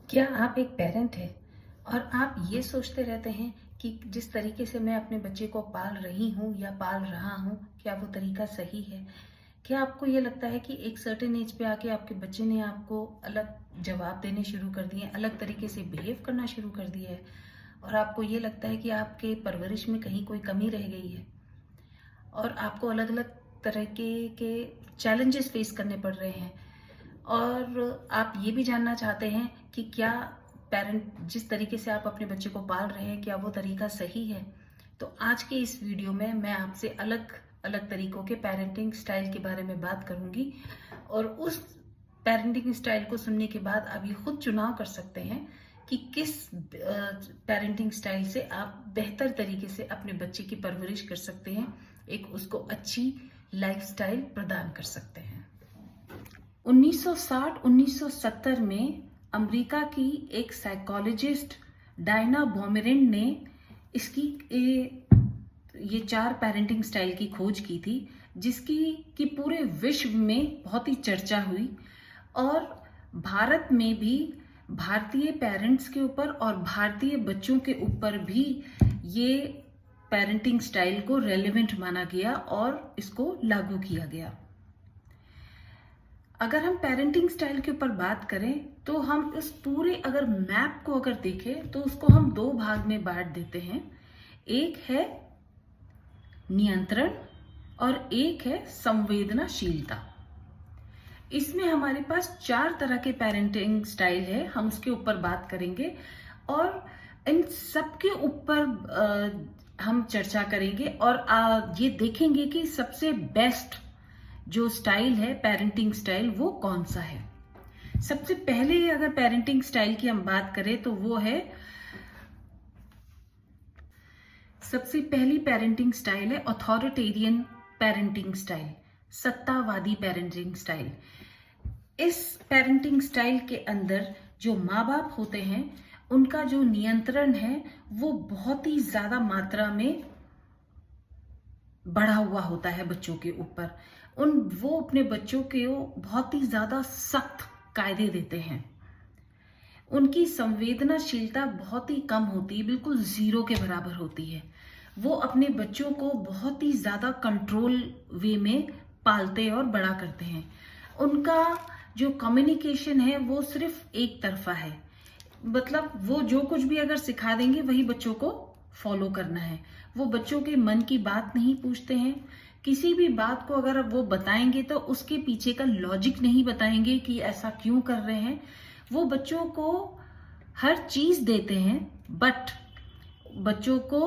क्या आप एक पेरेंट हैं और आप ये सोचते रहते हैं कि जिस तरीके से मैं अपने बच्चे को पाल रही हूँ या पाल रहा हूँ, क्या वो तरीका सही है? क्या आपको ये लगता है कि एक सर्टेन एज पे आके आपके बच्चे ने आपको अलग जवाब देने शुरू कर दिए, अलग तरीके से बिहेव करना शुरू कर दिया है और आपको ये लगता है कि आपके परवरिश में कहीं कोई कमी रह गई है और आपको अलग-अलग तरीके के चैलेंजेस फेस करने पड़ रहे हैं? और आप ये भी जानना चाहते हैं कि क्या पेरेंट जिस तरीके से आप अपने बच्चे को पाल रहे हैं, क्या वो तरीका सही है? तो आज के इस वीडियो में मैं आपसे अलग-अलग तरीकों के पेरेंटिंग स्टाइल के बारे में बात करूँगी और उस पेरेंटिंग स्टाइल को सुनने के बाद आप ये खुद चुनाव कर सकते हैं कि किस पेरेंटिंग स्टाइल से आप बेहतर तरीके से अपने बच्चे की परवरिश कर सकते हैं, एक उसको अच्छी लाइफ़स्टाइल प्रदान कर सकते हैं। 1960-1970 में अमेरिका की एक साइकोलॉजिस्ट डायना बोमेरेंड ने इसकी ये 4 पेरेंटिंग स्टाइल की खोज की थी, जिसकी कि पूरे विश्व में बहुत ही चर्चा हुई और भारत में भी भारतीय पेरेंट्स के ऊपर और भारतीय बच्चों के ऊपर भी ये पेरेंटिंग स्टाइल को रेलेवेंट माना गया और इसको लागू किया गया। अगर हम पेरेंटिंग स्टाइल के ऊपर बात करें तो हम इस पूरे अगर मैप को अगर देखें तो उसको हम 2 भाग में बांट देते हैं। एक है नियंत्रण और एक है संवेदनाशीलता। इसमें हमारे पास 4 तरह के पेरेंटिंग स्टाइल है, हम उसके ऊपर बात करेंगे और इन सब के ऊपर हम चर्चा करेंगे और ये देखेंगे कि सबसे बेस्ट जो स्टाइल है पेरेंटिंग स्टाइल वो कौन सा है। सबसे पहले अगर पेरेंटिंग स्टाइल की हम बात करें तो वो है, सबसे पहली पेरेंटिंग स्टाइल है अथॉरिटेरियन पेरेंटिंग स्टाइल, सत्तावादी पेरेंटिंग स्टाइल। इस पेरेंटिंग स्टाइल के अंदर जो माँ बाप होते हैं उनका जो नियंत्रण है वो बहुत ही ज्यादा मात्रा में बढ़ा हुआ होता है बच्चों के ऊपर। वो अपने बच्चों के बहुत ही ज्यादा सख्त कायदे देते हैं। उनकी संवेदनाशीलता बहुत ही कम होती है, बिल्कुल जीरो के बराबर होती है। वो अपने बच्चों को बहुत ही ज्यादा कंट्रोल वे में पालते और बड़ा करते हैं। उनका जो कम्युनिकेशन है वो सिर्फ एक तरफा है, मतलब वो जो कुछ भी अगर सिखा देंगे वही बच्चों को फॉलो करना है। वो बच्चों के मन की बात नहीं पूछते हैं। किसी भी बात को अगर वो बताएंगे तो उसके पीछे का लॉजिक नहीं बताएंगे कि ऐसा क्यों कर रहे हैं। वो बच्चों को हर चीज देते हैं बट बच्चों को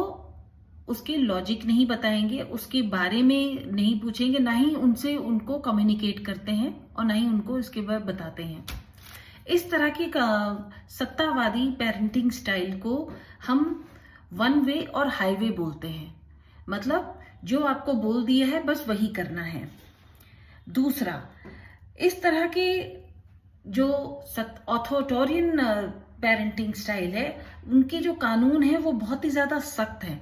उसके लॉजिक नहीं बताएंगे, उसके बारे में नहीं पूछेंगे, ना ही उनसे उनको कम्युनिकेट करते हैं और ना ही उनको इसके बारे में बताते हैं। इस तरह की सत्तावादी पेरेंटिंग स्टाइल को हम वन वे और हाईवे बोलते हैं, मतलब जो आपको बोल दिया है बस वही करना है। दूसरा, इस तरह के जो ऑथोरिटेरियन पेरेंटिंग स्टाइल है उनके जो कानून है वो बहुत ही ज्यादा सख्त है।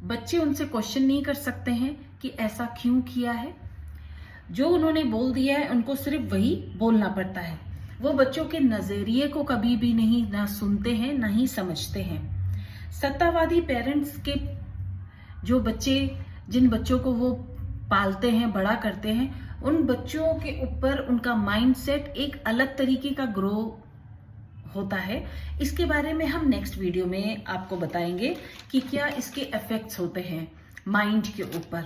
बच्चे उनसे क्वेश्चन नहीं कर सकते हैं कि ऐसा क्यों किया है। जो उन्होंने बोल दिया है उनको सिर्फ वही बोलना पड़ता है। वो बच्चों के नजरिए को कभी भी नहीं ना सुनते हैं ना ही समझते हैं। सत्तावादी पेरेंट्स के जो बच्चे, जिन बच्चों को वो पालते हैं बड़ा करते हैं, उन बच्चों के ऊपर उनका माइंडसेट एक अलग तरीके का ग्रो होता है। इसके बारे में हम नेक्स्ट वीडियो में आपको बताएंगे कि क्या इसके इफेक्ट्स होते हैं माइंड के ऊपर।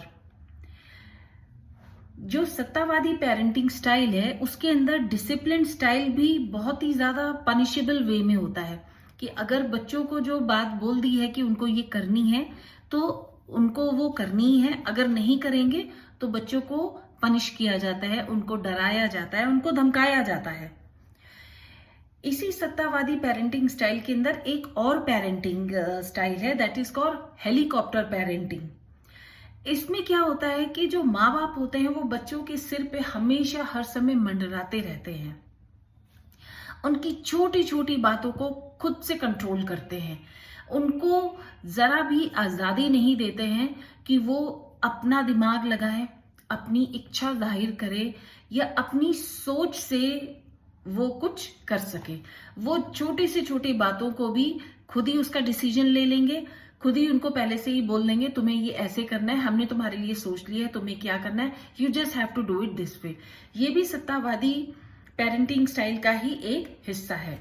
जो सत्तावादी पेरेंटिंग स्टाइल है उसके अंदर डिसिप्लिन स्टाइल भी बहुत ही ज्यादा पनिशेबल वे में होता है कि अगर बच्चों को जो बात बोल दी है कि उनको ये करनी है तो उनको वो करनी ही है। अगर नहीं करेंगे तो बच्चों को पनिश किया जाता है, उनको डराया जाता है, उनको धमकाया जाता है। इसी सत्तावादी पेरेंटिंग स्टाइल के अंदर एक और पेरेंटिंग स्टाइल है, that is called helicopter parenting. इसमें क्या होता है कि जो माँ बाप होते हैं वो बच्चों के सिर पे हमेशा हर समय मंडराते रहते हैं, उनकी छोटी छोटी बातों को खुद से कंट्रोल करते हैं, उनको जरा भी आजादी नहीं देते हैं कि वो अपना दिमाग लगाए, अपनी इच्छा जाहिर करे या अपनी सोच से वो कुछ कर सके। वो छोटी से छोटी बातों को भी खुद ही उसका डिसीजन ले लेंगे, खुद ही उनको पहले से ही बोल देंगे तुम्हें ये ऐसे करना है, हमने तुम्हारे लिए सोच लिया है तुम्हें क्या करना है, you just have to do it this way. ये भी सत्तावादी पेरेंटिंग स्टाइल का ही एक हिस्सा है।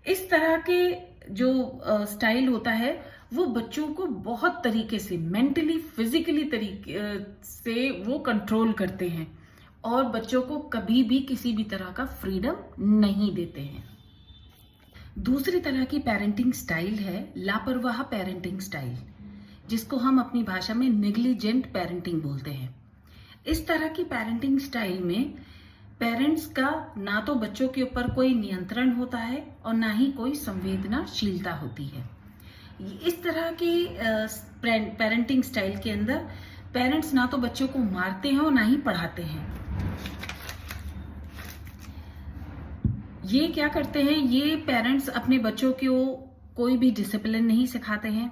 इस तरह के जो स्टाइल होता है वो बच्चों को बहुत तरीके से मेंटली फिजिकली तरीके से वो कंट्रोल करते हैं और बच्चों को कभी भी किसी भी तरह का फ्रीडम नहीं देते हैं। दूसरी तरह की पेरेंटिंग स्टाइल है लापरवाह पेरेंटिंग स्टाइल, जिसको हम अपनी भाषा में नेग्लिजेंट पेरेंटिंग बोलते हैं। इस तरह की पेरेंटिंग स्टाइल में पेरेंट्स का ना तो बच्चों के ऊपर कोई नियंत्रण होता है और ना ही कोई संवेदनाशीलता होती है। इस तरह की पेरेंटिंग स्टाइल के अंदर पेरेंट्स ना तो बच्चों को मारते हैं और ना ही पढ़ाते हैं। ये क्या करते हैं, ये पेरेंट्स अपने बच्चों को कोई भी डिसिप्लिन नहीं सिखाते हैं,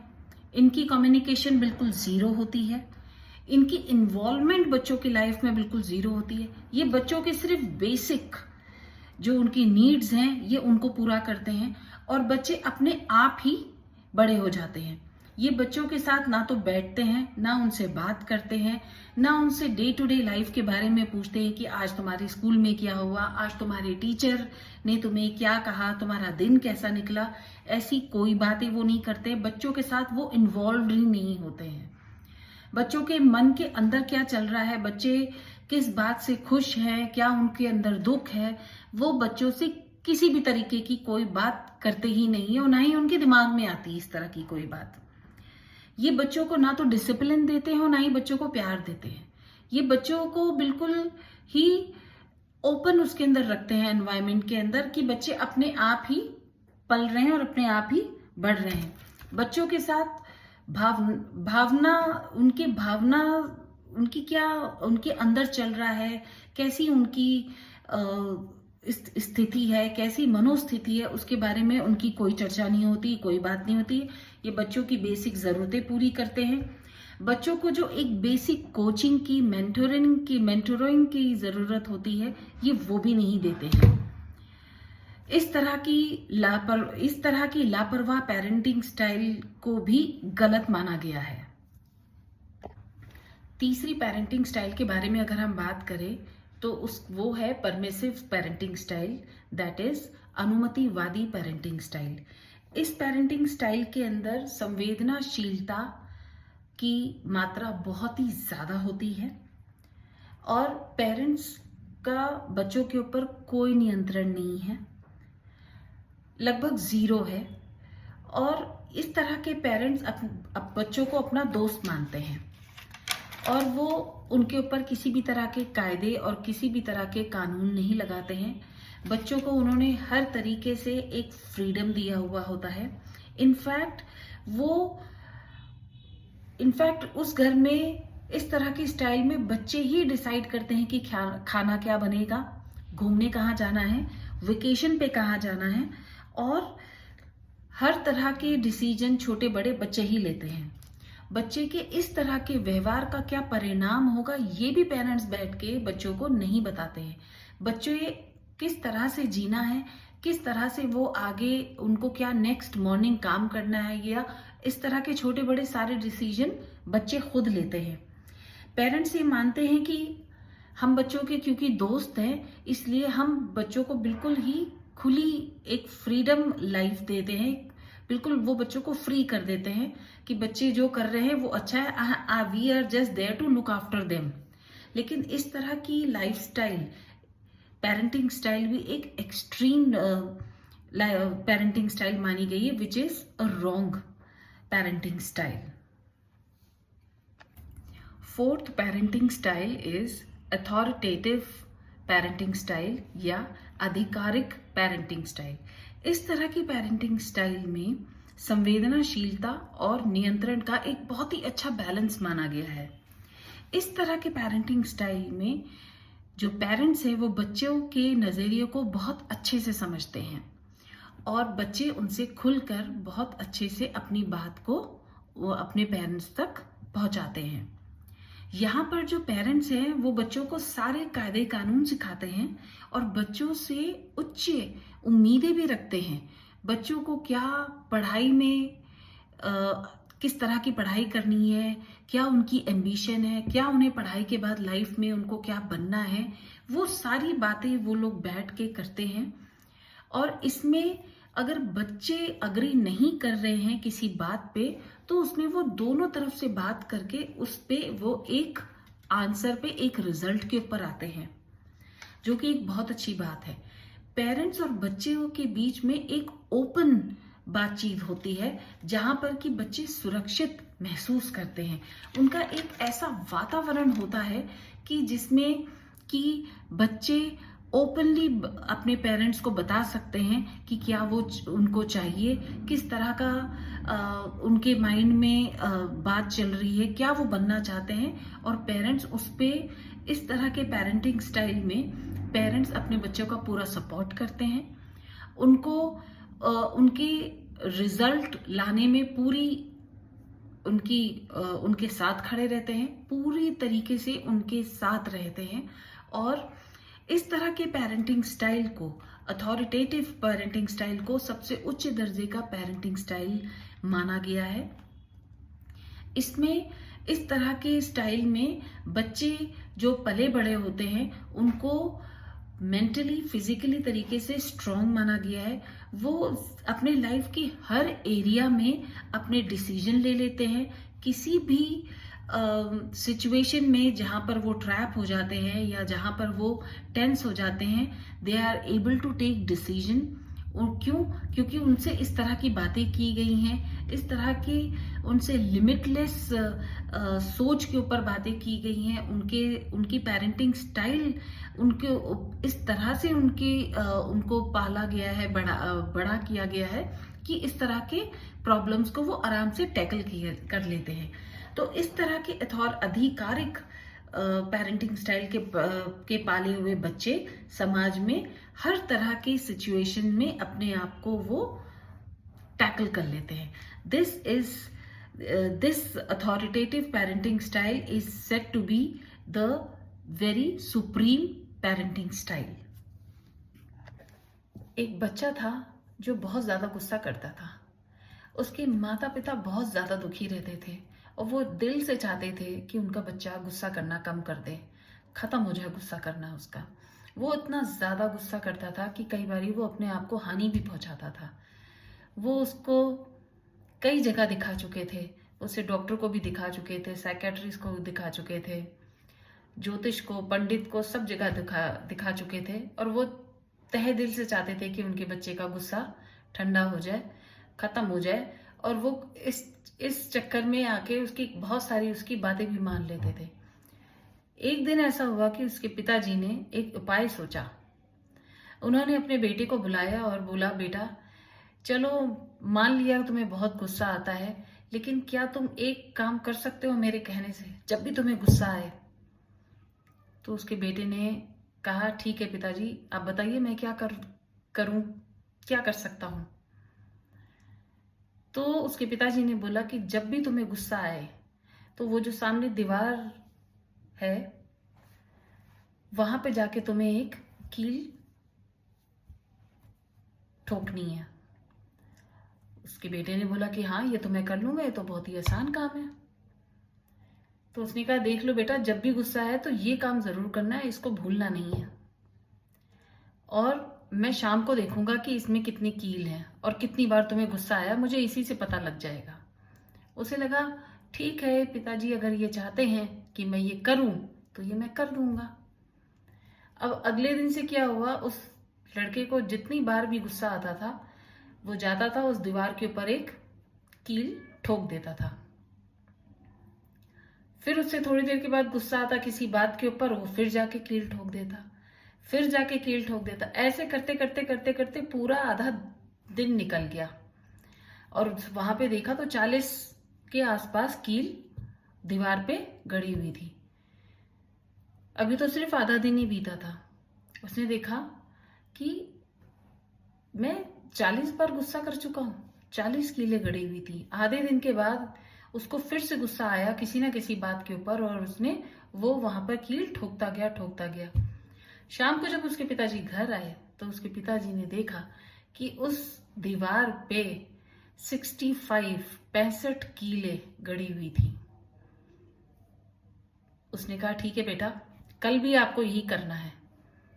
इनकी कम्युनिकेशन बिल्कुल जीरो होती है, इनकी इन्वॉल्वमेंट बच्चों की लाइफ में बिल्कुल जीरो होती है। ये बच्चों के सिर्फ बेसिक जो उनकी नीड्स हैं ये उनको पूरा करते हैं और बच्चे अपने आप ही बड़े हो जाते हैं। ये बच्चों के साथ ना तो बैठते हैं, ना उनसे बात करते हैं, ना उनसे डे टू डे लाइफ के बारे में पूछते हैं कि आज तुम्हारे स्कूल में क्या हुआ, आज तुम्हारे टीचर ने तुम्हें क्या कहा, तुम्हारा दिन कैसा निकला। ऐसी कोई बातें वो नहीं करते। बच्चों के साथ वो इन्वॉल्व ही नहीं होते हैं। बच्चों के मन के अंदर क्या चल रहा है, बच्चे किस बात से खुश हैं, क्या उनके अंदर दुख है, वो बच्चों से किसी भी तरीके की कोई बात करते ही नहीं है और ना ही उनके दिमाग में आती इस तरह की कोई बात। ये बच्चों को ना तो डिसिप्लिन देते हैं और ना ही बच्चों को प्यार देते हैं। ये बच्चों को बिल्कुल ही ओपन उसके अंदर रखते हैं एनवायरनमेंट के अंदर कि बच्चे अपने आप ही पल रहे हैं और अपने आप ही बढ़ रहे हैं। बच्चों के साथ भावना उनकी क्या उनके अंदर चल रहा है, कैसी उनकी स्थिति है, कैसी मनोस्थिति है, उसके बारे में उनकी कोई चर्चा नहीं होती, कोई बात नहीं होती। ये बच्चों की बेसिक जरूरतें पूरी करते हैं। बच्चों को जो एक बेसिक कोचिंग की मेंटोरिंग की जरूरत होती है ये वो भी नहीं देते हैं। इस तरह की लापरवाह पेरेंटिंग स्टाइल को भी गलत माना गया है। तीसरी पेरेंटिंग स्टाइल के बारे में अगर हम बात करें तो वो है permissive parenting style, that is अनुमतिवादी पेरेंटिंग स्टाइल। इस पेरेंटिंग स्टाइल के अंदर संवेदनाशीलता की मात्रा बहुत ही ज्यादा होती है और पेरेंट्स का बच्चों के ऊपर कोई नियंत्रण नहीं है, लगभग जीरो है। और इस तरह के पेरेंट्स बच्चों को अपना दोस्त मानते हैं और वो उनके ऊपर किसी भी तरह के कायदे और किसी भी तरह के कानून नहीं लगाते हैं। बच्चों को उन्होंने हर तरीके से एक फ्रीडम दिया हुआ होता है। इनफैक्ट उस घर में इस तरह की स्टाइल में बच्चे ही डिसाइड करते हैं कि खाना क्या बनेगा, घूमने कहाँ जाना है, वेकेशन पे कहाँ जाना है, और हर तरह के डिसीजन छोटे बड़े बच्चे ही लेते हैं। बच्चे के इस तरह के व्यवहार का क्या परिणाम होगा ये भी पेरेंट्स बैठ के बच्चों को नहीं बताते हैं। बच्चों ये किस तरह से जीना है, किस तरह से वो आगे उनको क्या नेक्स्ट मॉर्निंग काम करना है, या इस तरह के छोटे बड़े सारे डिसीजन बच्चे खुद लेते हैं। पेरेंट्स ये मानते हैं कि हम बच्चों के क्योंकि दोस्त हैं इसलिए हम बच्चों को बिल्कुल ही खुली एक फ्रीडम लाइफ देते हैं, बिल्कुल वो बच्चों को फ्री कर देते हैं कि बच्चे जो कर रहे हैं वो अच्छा है, we are just there to look after them. लेकिन इस तरह की लाइफस्टाइल पेरेंटिंग स्टाइल भी एक एक्सट्रीम पेरेंटिंग स्टाइल मानी गई है, which is a wrong parenting style. Fourth parenting style is authoritative parenting style या आधिकारिक पेरेंटिंग स्टाइल। इस तरह की पेरेंटिंग स्टाइल में संवेदनाशीलता और नियंत्रण का एक बहुत ही अच्छा बैलेंस माना गया है। इस तरह के पेरेंटिंग स्टाइल में जो पेरेंट्स हैं वो बच्चों के नजरिए को बहुत अच्छे से समझते हैं और बच्चे उनसे खुलकर बहुत अच्छे से अपनी बात को वो अपने पेरेंट्स तक पहुंचाते हैं। यहाँ पर जो पेरेंट्स हैं वो बच्चों को सारे कायदे कानून सिखाते हैं और बच्चों से उच्च उम्मीदें भी रखते हैं। बच्चों को क्या पढ़ाई में किस तरह की पढ़ाई करनी है, क्या उनकी एम्बिशन है, क्या उन्हें पढ़ाई के बाद लाइफ में उनको क्या बनना है, वो सारी बातें वो लोग बैठ के करते हैं। और इसमें अगर बच्चे अग्री नहीं कर रहे हैं किसी बात पे, तो उसमें वो दोनों तरफ से बात करके उस पे वो एक आंसर पे, एक रिजल्ट के ऊपर आते हैं, जो कि एक बहुत अच्छी बात है। पेरेंट्स और बच्चों के बीच में एक ओपन बातचीत होती है जहां पर कि बच्चे सुरक्षित महसूस करते हैं। उनका एक ऐसा वातावरण होता है कि जिसमें कि बच्चे ओपनली अपने पेरेंट्स को बता सकते हैं कि क्या वो उनको चाहिए, किस तरह का उनके माइंड में बात चल रही है, क्या वो बनना चाहते हैं। और पेरेंट्स उस पे, इस तरह के पेरेंटिंग स्टाइल में पेरेंट्स अपने बच्चों का पूरा सपोर्ट करते हैं, उनको उनके रिजल्ट लाने में पूरी उनके साथ खड़े रहते हैं, पूरी तरीके से उनके साथ रहते हैं। और इस तरह के पेरेंटिंग स्टाइल को, अथॉरिटेटिव पेरेंटिंग स्टाइल को सबसे उच्च दर्जे का पेरेंटिंग स्टाइल माना गया है। इसमें, इस तरह के स्टाइल में बच्चे जो पले बड़े होते हैं उनको मेंटली, फिजिकली तरीके से स्ट्रांग माना गया है। वो अपने लाइफ के हर एरिया में अपने डिसीजन ले लेते हैं। किसी भी सिचुएशन में जहां पर वो ट्रैप हो जाते हैं या जहां पर वो टेंस हो जाते हैं, they are able to take decision. और क्यों? क्योंकि उनसे इस तरह की बातें की गई हैं, इस तरह की उनसे लिमिटलेस सोच के ऊपर बातें की गई हैं। उनकी पेरेंटिंग स्टाइल, उनके इस तरह से उनको पाला गया है, बड़ा किया गया है कि इस तरह के प्रॉब्लम्स को वो आराम से टैकल कर लेते हैं। तो इस तरह के आधिकारिक पेरेंटिंग स्टाइल के पाले हुए बच्चे समाज में हर तरह की सिचुएशन में अपने आप को वो टैकल कर लेते हैं। This authoritative parenting style is said to be the very supreme parenting style. एक बच्चा था जो बहुत ज्यादा गुस्सा करता था। उसके माता पिता बहुत ज्यादा दुखी रहते थे और वो दिल से चाहते थे कि उनका बच्चा गुस्सा करना कम कर दे, खत्म हो जाए गुस्सा करना उसका। वो इतना ज्यादा गुस्सा करता था कि कई बार वो अपने आप को हानि भी पहुंचाता था। वो उसको कई जगह दिखा चुके थे, उसे डॉक्टर को भी दिखा चुके थे, साइकेट्रिस्ट को दिखा चुके थे, ज्योतिष को, पंडित को, सब जगह दिखा चुके थे। और वो तहे दिल से चाहते थे कि उनके बच्चे का गुस्सा ठंडा हो जाए, खत्म हो जाए। और वो इस चक्कर में आके बहुत सारी उसकी बातें भी मान लेते थे। एक दिन ऐसा हुआ कि उसके पिताजी ने एक उपाय सोचा। उन्होंने अपने बेटे को बुलाया और बोला, बेटा चलो, मान लिया तुम्हें बहुत गुस्सा आता है, लेकिन क्या तुम एक काम कर सकते हो मेरे कहने से, जब भी तुम्हें गुस्सा आए? तो उसके बेटे ने कहा, ठीक है पिताजी, आप बताइए मैं क्या करूं, क्या कर सकता हूं? तो उसके पिताजी ने बोला कि जब भी तुम्हें गुस्सा आए तो वो जो सामने दीवार है वहां पे जाके तुम्हें एक कील ठोकनी है। उसके बेटे ने बोला कि हाँ, ये तो मैं कर लूंगा, ये तो बहुत ही आसान काम है। तो उसने कहा, देख लो बेटा, जब भी गुस्सा है तो ये काम जरूर करना है, इसको भूलना नहीं है। और मैं शाम को देखूंगा कि इसमें कितनी कील है और कितनी बार तुम्हें गुस्सा आया, मुझे इसी से पता लग जाएगा। उसे लगा, ठीक है पिताजी, अगर ये चाहते हैं कि मैं ये करूं तो ये मैं कर दूंगा। अब अगले दिन से क्या हुआ, उस लड़के को जितनी बार भी गुस्सा आता था वो जाता था, उस दीवार के ऊपर एक कील ठोक देता था। फिर उससे थोड़ी देर के बाद गुस्सा आता किसी बात के ऊपर, वो फिर जाके कील ठोक देता, फिर जाके कील ठोक देता। ऐसे करते करते करते करते पूरा आधा दिन निकल गया और वहां पे देखा तो 40 के आसपास कील दीवार पे गड़ी हुई थी। अभी तो सिर्फ आधा दिन ही बीता था। उसने देखा कि मैं 40 बार गुस्सा कर चुका हूं, 40 कीलें गड़ी हुई थी। आधे दिन के बाद उसको फिर से गुस्सा आया किसी ना किसी बात के ऊपर और उसने वो वहां पर कील ठोकता गया। शाम को जब उसके पिताजी घर आए तो उसके पिताजी ने देखा कि उस दीवार पे 65 कीलें गड़ी हुई थी। उसने कहा ठीक है बेटा, कल भी आपको यही करना है।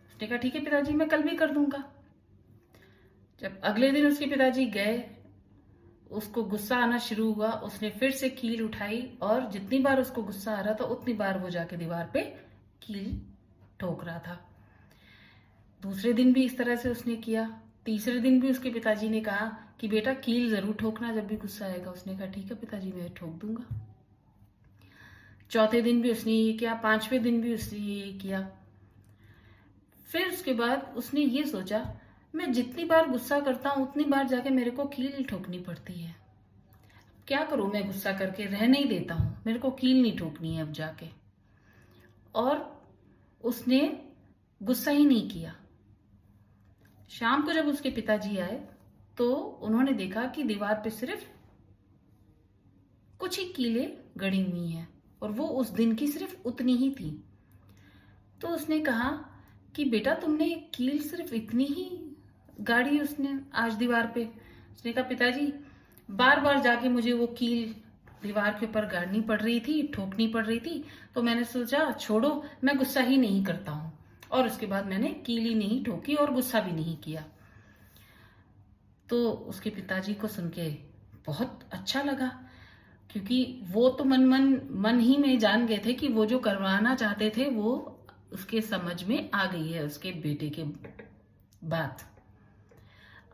उसने कहा ठीक है पिताजी, मैं कल भी कर दूंगा। जब अगले दिन उसके पिताजी गए, उसको गुस्सा आना शुरू हुआ। उसने फिर से कील उठाई और जितनी बार उसको गुस्सा आ रहा था उतनी बार वो जाके दीवार पे कील ठोक रहा था। दूसरे दिन भी इस तरह से उसने किया। तीसरे दिन भी उसके पिताजी ने कहा कि बेटा कील जरूर ठोकना जब भी गुस्सा आएगा। उसने कहा ठीक है पिताजी, मैं ठोक दूंगा। चौथे दिन भी उसने ये किया, पांचवें दिन भी उसने ये किया। फिर उसके बाद उसने ये सोचा, मैं जितनी बार गुस्सा करता हूं उतनी बार जाके मेरे को कील ठोकनी पड़ती है। क्या करूं, मैं गुस्सा करके रह नहीं देता हूं, मेरे को कील नहीं ठोकनी है अब जाके। और उसने गुस्सा ही नहीं किया। शाम को जब उसके पिताजी आए तो उन्होंने देखा कि दीवार पे सिर्फ कुछ ही कीलें गड़ी हुई हैं और वो उस दिन की सिर्फ उतनी ही थी। तो उसने कहा कि बेटा तुमने कील सिर्फ इतनी ही गाड़ी उसने आज दीवार पे। उसने कहा पिताजी, बार बार जाके मुझे वो कील दीवार के ऊपर गाड़नी पड़ रही थी, ठोकनी पड़ रही थी, तो मैंने सोचा छोड़ो, मैं गुस्सा ही नहीं करता हूं। और उसके बाद मैंने कील ही नहीं ठोकी और गुस्सा भी नहीं किया। तो उसके पिताजी को सुन के बहुत अच्छा लगा, क्योंकि वो तो मन ही में जान गए थे कि वो जो करवाना चाहते थे वो उसके समझ में आ गई है उसके बेटे के बात।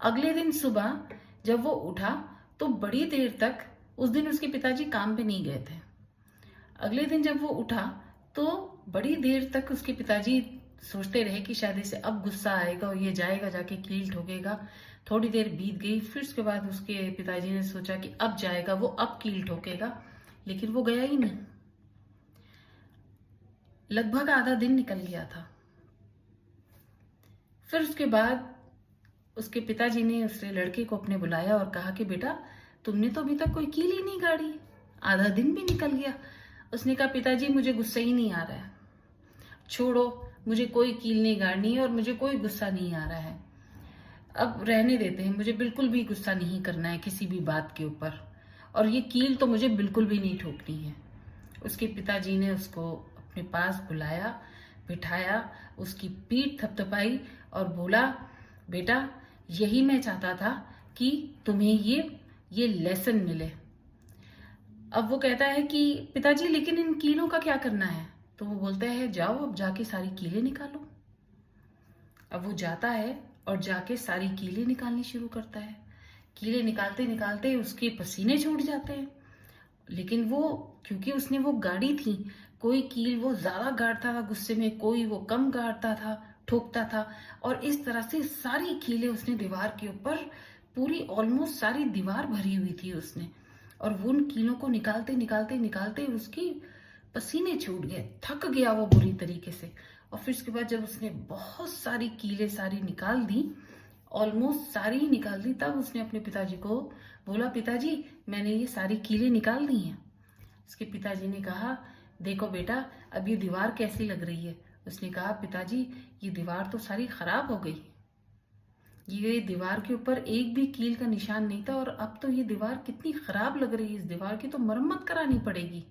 अगले दिन सुबह जब वो उठा तो बड़ी देर तक, उस दिन उसके पिताजी काम पे नहीं गए थे। अगले दिन जब वो उठा तो बड़ी देर तक उसके पिताजी सोचते रहे कि शायद इसे अब गुस्सा आएगा और ये जाएगा जाके कील ठोकेगा। थोड़ी देर बीत गई, फिर उसके बाद उसके पिताजी ने सोचा कि अब जाएगा वो, अब कील ठोकेगा, लेकिन वो गया ही नहीं। लगभग आधा दिन निकल गया था। फिर उसके बाद उसके पिताजी ने उसने लड़के को अपने बुलाया और कहा कि बेटा तुमने तो अभी तक कोई कील ही नहीं गाड़ी, आधा दिन भी निकल गया। उसने कहा पिताजी मुझे गुस्सा ही नहीं आ रहा है, छोड़ो, मुझे कोई कील नहीं गाड़नी है और मुझे कोई गुस्सा नहीं आ रहा है, अब रहने देते हैं, मुझे बिल्कुल भी गुस्सा नहीं करना है किसी भी बात के ऊपर, और ये कील तो मुझे बिल्कुल भी नहीं ठोकनी है। उसके पिताजी ने उसको अपने पास बुलाया, बिठाया, उसकी पीठ थपथपाई और बोला बेटा यही मैं चाहता था कि तुम्हें ये लेसन मिले। अब वो कहता है कि पिताजी लेकिन इन कीलों का क्या करना है? तो वो बोलता है जाओ अब जाके सारी कीलें निकालो। अब वो जाता है और जाके सारी कीलें निकालनी शुरू करता है। कीलें निकालते निकालते उसके पसीने छूट जाते हैं, लेकिन वो क्योंकि उसने वो गाड़ी थी, कोई कील वो ज्यादा गाड़ता था गुस्से में, कोई वो कम गाड़ता था, ठोकता था, और इस तरह से सारी कीलें उसने दीवार के ऊपर, पूरी ऑलमोस्ट सारी दीवार भरी हुई थी उसने, और वो उन कीलों को निकालते निकालते निकालते उसकी पसीने छूट गए, थक गया वो बुरी तरीके से। और फिर उसके बाद जब उसने बहुत सारी कीलें सारी निकाल दी, ऑलमोस्ट सारी ही निकाल दी, तब उसने अपने पिताजी को बोला पिताजी मैंने ये सारी कीलें निकाल दी हैं। उसके पिताजी ने कहा देखो बेटा अब ये दीवार कैसी लग रही है? उसने कहा पिताजी ये दीवार तो सारी खराब हो गई, ये दीवार के ऊपर एक भी कील का निशान नहीं था और अब तो ये दीवार कितनी खराब लग रही है, इस दीवार की तो मरम्मत करानी पड़ेगी।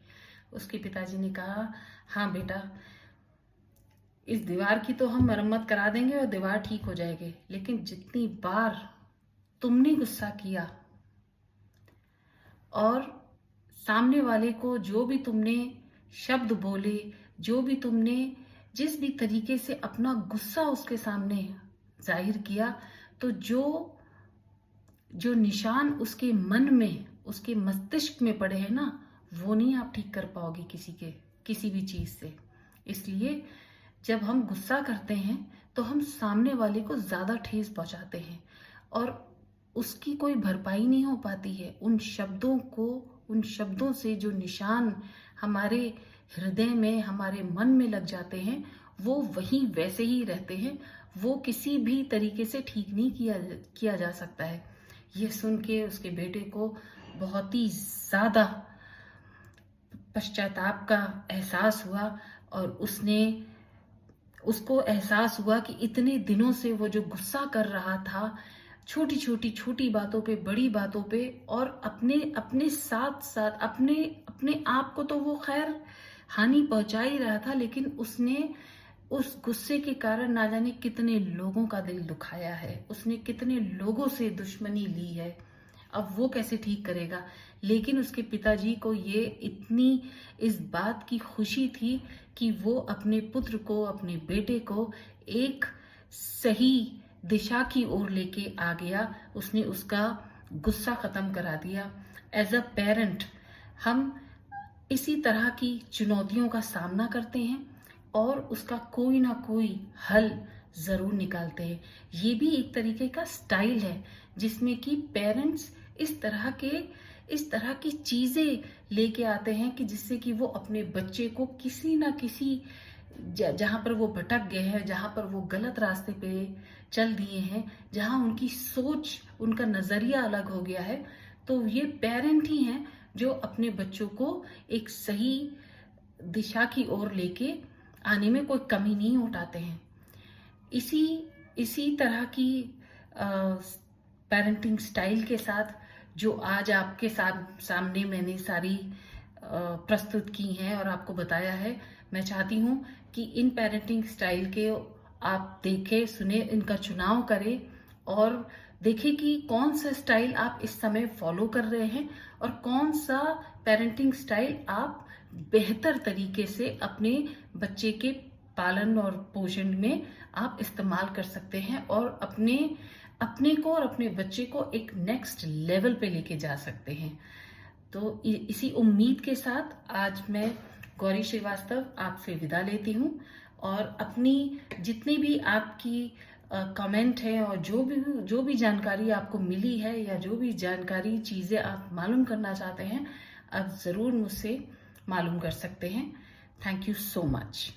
उसके पिताजी ने कहा हाँ बेटा इस दीवार की तो हम मरम्मत करा देंगे और दीवार ठीक हो जाएगी, लेकिन जितनी बार तुमने गुस्सा किया और सामने वाले को जो भी तुमने शब्द बोले, जो भी तुमने जिस भी तरीके से अपना गुस्सा उसके सामने जाहिर किया, तो जो निशान उसके मन में, उसके मस्तिष्क में पड़े हैं ना, वो नहीं आप ठीक कर पाओगे किसी भी चीज से। इसलिए जब हम गुस्सा करते हैं तो हम सामने वाले को ज्यादा ठेस पहुंचाते हैं और उसकी कोई भरपाई नहीं हो पाती है। उन शब्दों से जो निशान हमारे हृदय में, हमारे मन में लग जाते हैं, वो वहीं वैसे ही रहते हैं, वो किसी भी तरीके से ठीक नहीं किया जा सकता है। ये सुन के उसके बेटे को बहुत ही ज्यादा पश्चाताप का एहसास हुआ और उसको एहसास हुआ कि इतने दिनों से वो जो गुस्सा कर रहा था, छोटी बातों पे, बड़ी बातों पे, और अपने अपने साथ साथ अपने अपने आप को तो वो खैर हानि पहुंचा ही रहा था, लेकिन उसने उस गुस्से के कारण ना जाने कितने लोगों का दिल दुखाया है, उसने कितने लोगों से दुश्मनी ली है। अब वो कैसे ठीक करेगा? लेकिन उसके पिताजी को ये इतनी इस बात की खुशी थी कि वो अपने पुत्र को, अपने बेटे को एक सही दिशा की ओर लेके आ गया। उसने उसका गुस्सा खत्म करा दिया। एज अ पेरेंट हम इसी तरह की चुनौतियों का सामना करते हैं और उसका कोई ना कोई हल जरूर निकालते हैं। ये भी एक तरीके का स्टाइल है जिसमें कि पेरेंट्स इस तरह की चीजें लेके आते हैं कि जिससे कि वो अपने बच्चे को किसी ना किसी जहां पर वो भटक गए हैं, जहां पर वो गलत रास्ते पे चल दिए हैं, जहां उनकी सोच, उनका नजरिया अलग हो गया है, तो ये पेरेंट ही हैं जो अपने बच्चों को एक सही दिशा की ओर लेके आने में कोई कमी नहीं उठाते हैं। इसी तरह की पेरेंटिंग स्टाइल के साथ जो आज आपके सामने मैंने सारी प्रस्तुत की हैं और आपको बताया है, मैं चाहती हूँ कि इन पेरेंटिंग स्टाइल के आप देखें, सुने, इनका चुनाव करें और देखें कि कौन सा स्टाइल आप इस समय फॉलो कर रहे हैं और कौन सा पेरेंटिंग स्टाइल आप बेहतर तरीके से अपने बच्चे के पालन और पोषण में आप इस्तेमाल कर सकते हैं और अपने को और अपने बच्चे को एक नेक्स्ट लेवल पे लेके जा सकते हैं। तो इसी उम्मीद के साथ आज मैं गौरी श्रीवास्तव आपसे विदा लेती हूँ और अपनी जितनी भी आपकी कमेंट है और जो भी जानकारी आपको मिली है या जो भी जानकारी चीज़ें आप मालूम करना चाहते हैं, आप ज़रूर मुझसे मालूम कर सकते हैं। Thank you so much.